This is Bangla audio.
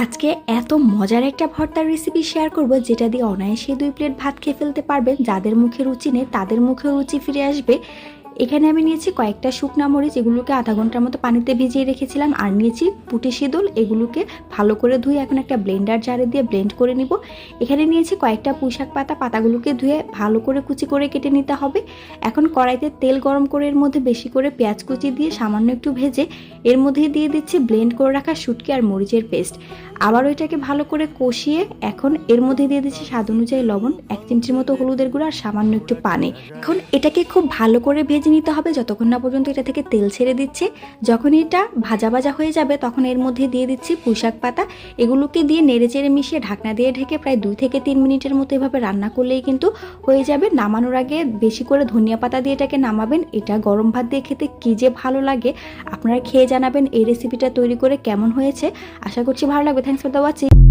আজকে এত মজার একটা ভর্তার রেসিপি শেয়ার করব যেটা দিয়ে অনায়াসে 2 প্লেট ভাত খেয়ে ফেলতে পারবেন। যাদের মুখে রুচি নেই তাদের মুখে রুচি ফিরে আসবে। এখানে আমি নিয়েছি কয়েকটা শুকনা মরিচ, এগুলোকে আধা ঘন্টার মতো পানিতে ভিজিয়ে রেখেছিলাম। আর নিয়েছি পুঁটি শিদুল, এগুলোকে ভালো করে ধুয়ে এখন একটা ব্লেন্ডার জারে দিয়ে ব্লেন্ড করে নিব। এখানে নিয়েছি কয়েকটা পুঁইশাক পাতা, পাতাগুলোকে ধুয়ে ভালো করে কুচি করে কেটে নিতে হবে। এখন কড়াইতে তেল গরম করে এর মধ্যে বেশি করে পেঁয়াজ কুচি দিয়ে সামান্য একটু ভেজে এর মধ্যে দিয়ে দিচ্ছি ব্লেন্ড করে রাখা শুটকি আর মরিচের পেস্ট। আবারও এটাকে ভালো করে কষিয়ে এখন এর মধ্যে দিয়ে দিচ্ছি স্বাদ অনুযায়ী লবণ, 1 চিমটির মতো হলুদের গুঁড়ো আর সামান্য একটু পানি। এখন এটাকে খুব ভালো করে ভেজে নিতে হবে যতক্ষণ না পর্যন্ত এটা থেকে তেল ছেড়ে দিচ্ছে। যখন এটা ভাজা ভাজা হয়ে যাবে তখন এর মধ্যে দিয়ে দিচ্ছি পুঁইশাক পাতা, এগুলোকে দিয়ে নেড়ে চেড়ে মিশিয়ে ঢাকনা দিয়ে ঢেকে প্রায় 2 থেকে 3 মিনিটের মতো এভাবে রান্না করলেই কিন্তু হয়ে যাবে। নামানোর আগে বেশি করে ধনিয়া পাতা দিয়ে এটাকে নামাবেন। এটা গরম ভাত দিয়ে খেতে কী যে ভালো লাগে, আপনারা খেয়ে জানাবেন এই রেসিপিটা তৈরি করে কেমন হয়েছে। আশা করছি ভালো লাগবে। Thanks for the watching.